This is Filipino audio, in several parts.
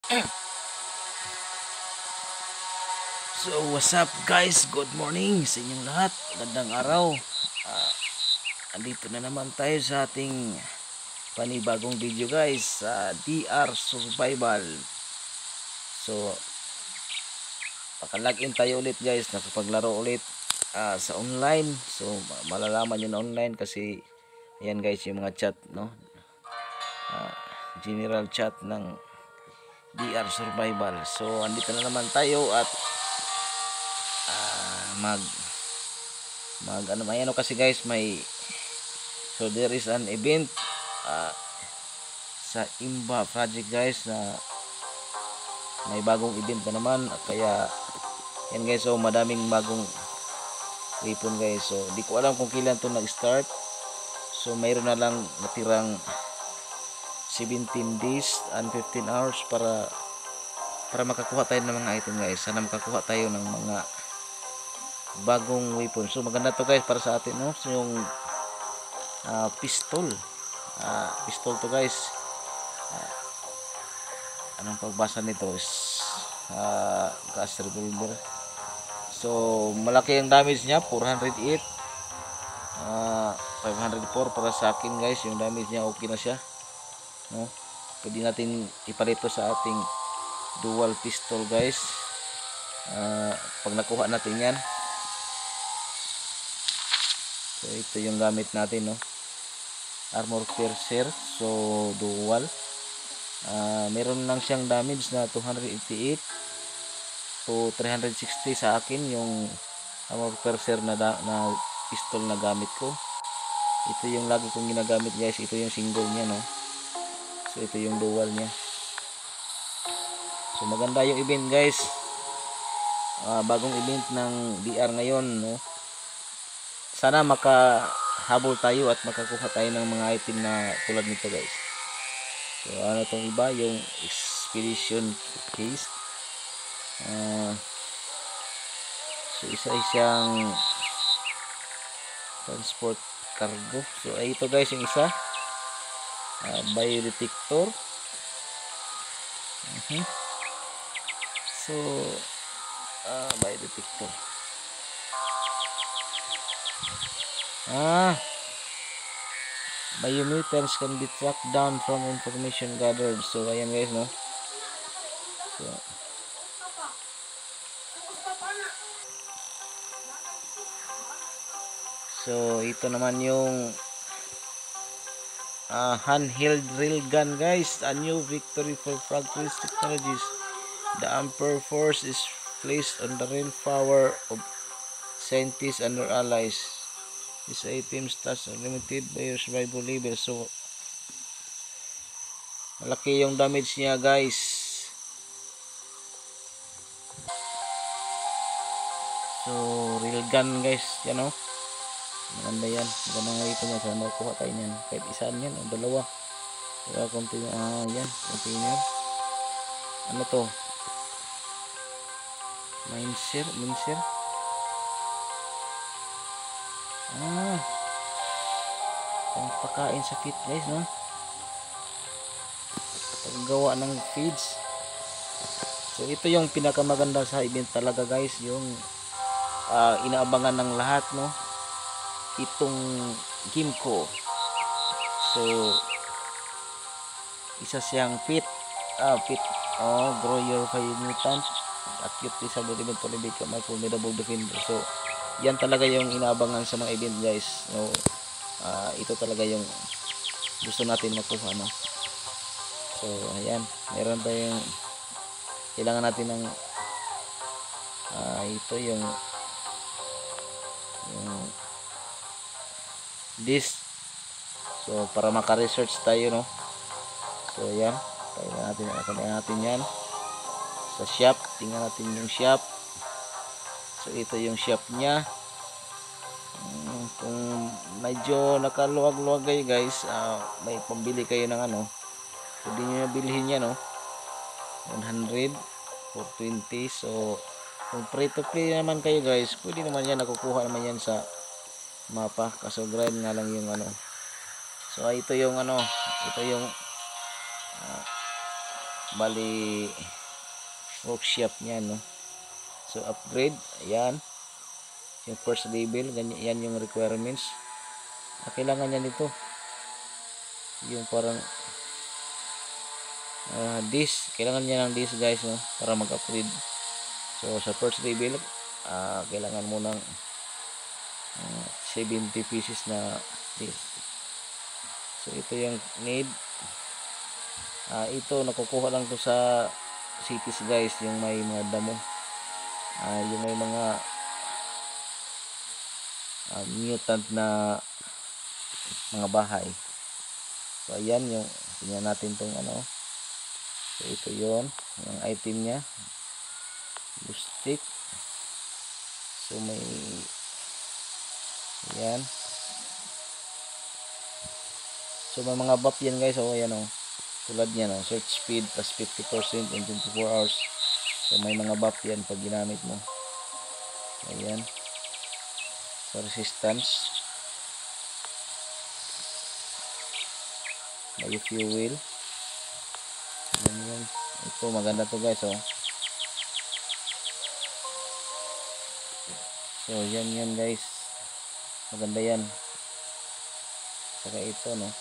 So what's up guys, good morning sa inyong lahat, magandang araw. Andito na naman tayo sa ating panibagong video guys, sa DR Survival. So pakalagin tayo ulit guys, nakapaglaro ulit sa online. So malalaman nyo na online kasi ayan guys yung mga chat, no, general chat ng DR Survival. So andito na naman tayo at mag ano kasi guys, there is an event sa Imba project guys, na may bagong event na naman, kaya yan guys. So madaming bagong weapon guys, so di ko alam kung kailan to nag-start. So mayroon na lang natirang 17 days and 15 hours para makakuha tayo ng mga item guys. Sana makakuha tayo ng mga bagong weapon. So maganda to guys para sa atin, no? So yung pistol to guys. Anong pagbasa nito is gas revolver. So malaki ang damage niya, 408, 504 para sa akin guys. Yung damage niya okay na siya, no? Pwede natin ipalito sa ating dual pistol guys, pag nakuha natin yan. So ito yung gamit natin, no, armor piercer. So dual, meron lang siyang damage na 288 to 360 sa akin yung armor piercer na pistol na gamit ko. Ito yung lagi kong ginagamit guys, ito yung single niya, no. So ito yung dual niya. So maganda yung event guys, bagong event ng DR ngayon, no. Sana makahabol tayo at makakuha tayo ng mga item na tulad nito guys. So ano tong iba, yung expedition case, so isa-isang transport cargo. So ito guys yung isa, biodetector. So biodetector, biometers can be tracked down from information gathered. So ayan guys, no. So ito naman yung handheld railgun guys, a new victory for Progress Technologies. The Ampere force is placed on the rail power of scientists and their allies. These items stats are limited by your survival level. So malaki yung damage niya guys. So railgun guys, yan, no. Maganda yan, maganda nga ito nga. Sana makuha tayo yan, kahit isaan yan o dalawa. Kaya yan, container. Ano to, mincer pangpakain sa feed guys, no, paggawa ng feeds. So ito yung pinakamaganda sa event talaga guys, yung inaabangan ng lahat, no, itong Gimco. So isa siyang grow your 5 mutant acute disable event for become my formidable defender. So yan talaga yung inaabangan sa mga event guys, no. Ito talaga yung gusto natin makuha, no. So ayan, meron tayong kailangan natin ng ito yung this. So para maka-research tayo, no. So ayan, tingnan natin yan sa shop. Tingnan natin yung shop. So ito yung shop niya. Kung medyo nakaluwag-luwag kayo guys, may pambili kayo ng ano, pwede nyo bilhin yan, no, 100 for 20. So kung free to play naman kayo guys, pwede naman yan, nakukuha naman yan sa mapa, kaso grind nga lang yung ano. So ito yung ano, ito yung bali workshop niya, no. So upgrade, ayan yung first level, ganyan, yan yung requirements. Kailangan niya nito yung parang this, kailangan niya ng this guys, no, para mag-upgrade. So sa first level kailangan mo ng 70 pieces na this. So ito yung need. Ito nakukuha lang to sa cities guys, yung may mga damo, yung may mga mutant na mga bahay. So ayan yung tingnan natin tong ano. So ito yon yung item niya, blue stick. So may ayan, so may mga buff yan guys. So ayan, tulad niya, search speed plus 50% in 24 hours. So may mga buff yan pag ginamit mo. Ayan, so resistance, biofuel. Ayan. Ito maganda to guys, so yan guys, maganda yan. Saka ito, no,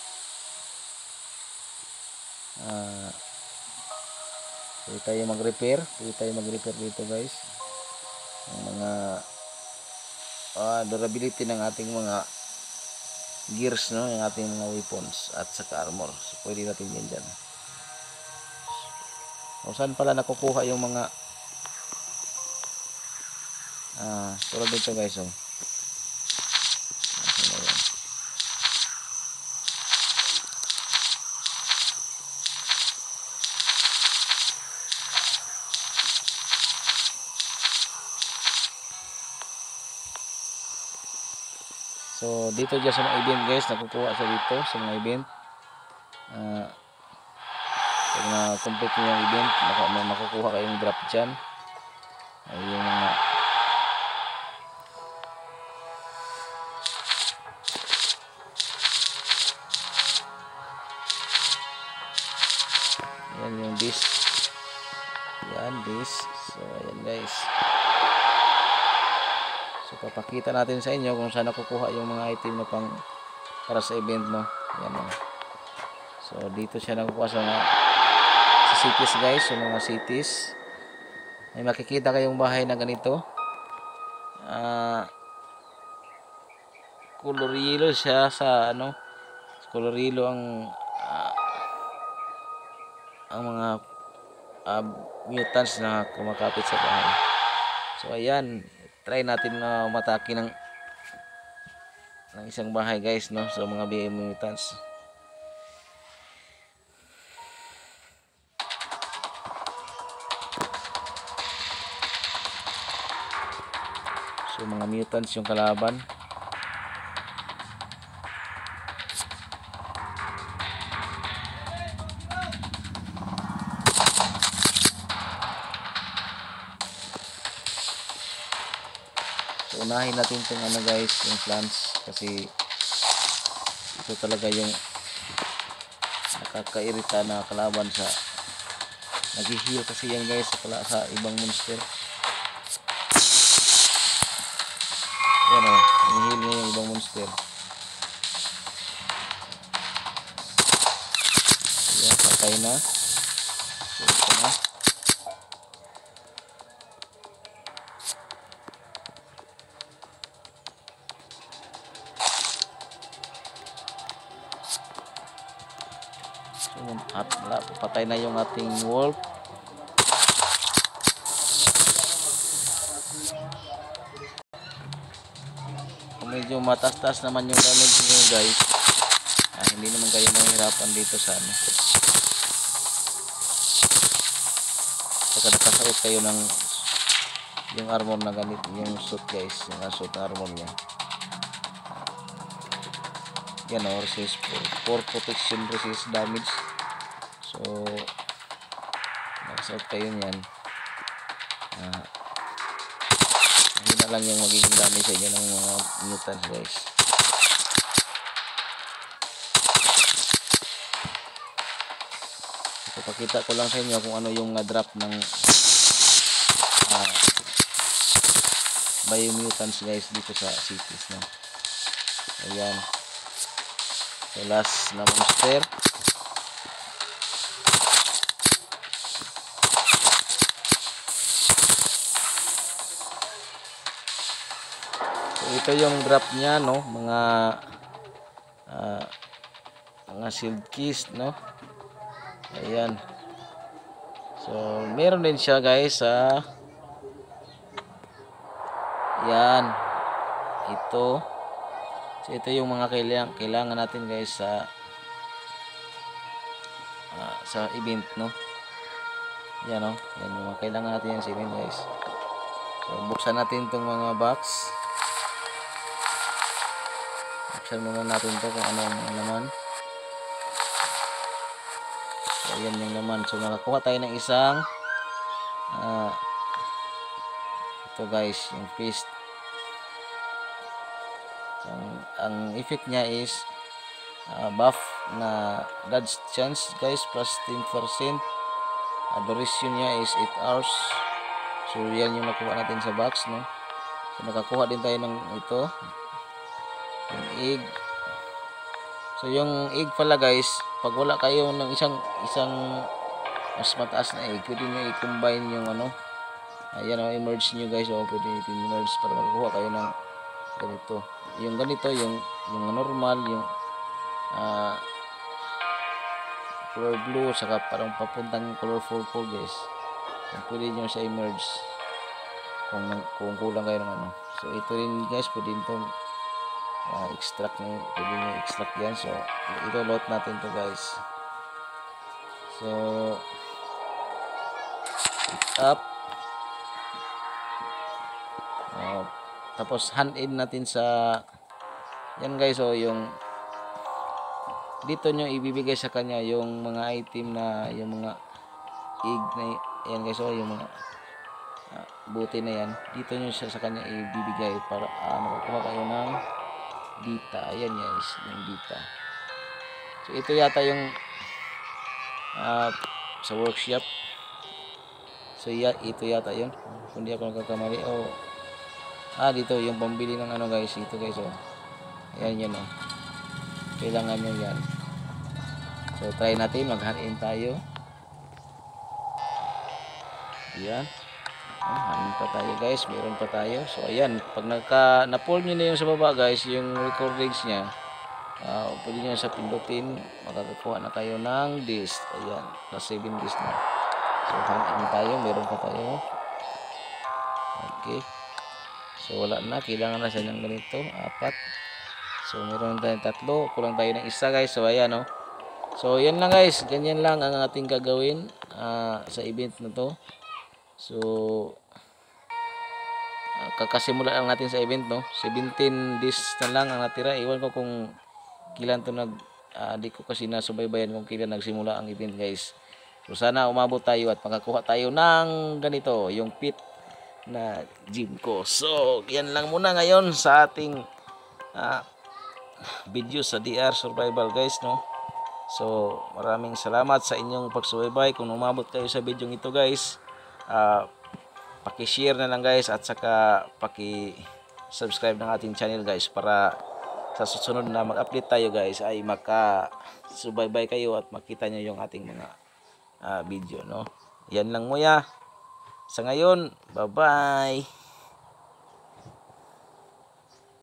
pwede tayo mag-repair dito guys, yung mga durability ng ating mga gears, no, yung ating mga weapons at saka armor. So pwede natin yan dyan. So saan pala nakukuha yung mga tulad dito guys, so dito dyan sa mga event guys, nakukuha sa dito sa mga event. Pag na-complete nyo yung event, makukuha kayong drop dyan. Yung mga yan yung this. Yan this. So ayan guys, so papakita natin sa inyo kung saan nakukuha yung mga item na pang para sa event, no. Yan, so dito siya nakukuha sa cities guys. So mga cities, may makikita kayong bahay na ganito, color yellow siya sa color yellow ang mga mutants na kumakapit sa bahay. So ayan, try natin na matake ng isang bahay guys, no. So mga mutants, so mga mutants yung kalaban. So unahin natin itong guys, yung plants, kasi ito talaga yung nakakairita na kalaban sa nag-heal kasi yan guys sa ibang monster. Yan nag-heal niya yung ibang monster. Ayan, patay na. So ito na. Patay na yung ating wolf. Medyo matas-tas naman yung damage nyo guys, hindi naman kayo mahirapan dito sa pagka nakasuot kayo ng yung armor na ganit, yung suit guys, yung suit na armor nya. Yan resist for protection, resist damage. So nakasuot kayo nyan, mahina lang yung magiging damage sa inyo ng mga mutants guys. pakita ko lang sa inyo kung ano yung drop ng Biomutants guys dito sa cities, no. Ayan. So last na monster. So ito yung drop niya, no, mga shield keys, no. Ayan. So meron din siya guys sa yan. Ito. So ito yung mga kailangan natin guys sa event, no. Yan, no. Yan yung mga kailangan natin yan sa event guys. So buksan natin tong mga box. Buksan muna natin to kung ano ang laman. So yan yung laman. So nakakuha tayo ng isang ito guys, yung fist. So, ang effect niya is buff na dodge chance guys plus 10%. Duration niya is 8 hours. So yan yung nakuha natin sa box, no. So nakakuha din tayo ng ito, yung egg. So yung egg pala guys, pag wala kayo ng isang mas mataas na egg, pwede nyo i-combine yung ayan, i-merge nyo guys, pwede i-merge para makakuha kayo ng ganito. Yung ganito, yung normal, yung color blue, saka parang papuntang color purple guys. Yung pwede nyo siya i-merge kung kulang kayo ng So ito rin guys, pwede itong extract nyo, pwede nyo extract yan. So ito load natin to guys. So up, tapos hand in natin sa yan guys. So yung dito nyo ibibigay sa kanya yung mga item na yung mga egg na yan guys. So yung mga buti na yan, dito nyo siya sa kanya ibibigay para makakuha kayo ng dita. Ayan guys, yung dita. So ito yata yung sa workshop. So ito yata yun, kung di ako nagkakamali. Dito yung pambili ng guys, ito guys. Ayan yun, kailangan nyo yan. So try natin, mag-hand-in tayo. Ayan, hand pa tayo guys, meron pa tayo. So ayan, pag na-pull nyo na yung sa baba guys, yung recordings nya, pwede nyo sa pindutin, makakakuha na kayo ng disc. Ayan, plus 7 disc na. So hand-in tayo, meron pa tayo. Okay, so wala na, kailangan na siya ng ganito, 4. So meron tayong 3, kulang tayo ng isa guys. So ayan, so yan lang guys, ganyan lang ang ating gagawin sa event na to. So kakasimula lang natin sa event, no. 17 days na lang ang natira. Iwan ko kung kailan to di ko kasi nasubaybayan kung kailan nagsimula ang event guys. So sana umabot tayo at makakuha tayo ng ganito, yung pit na gym ko. So yan lang muna ngayon sa ating video sa DR Survival guys, no. So maraming salamat sa inyong pagsubaybay. Kung umabot kayo sa video ito guys, paki-share na lang guys, at saka paki-subscribe ng ating channel guys, para sa susunod na mag-update tayo guys ay makasubaybay kayo at makita nyo yung ating mga video, no. Yan lang muna sa ngayon. Bye bye.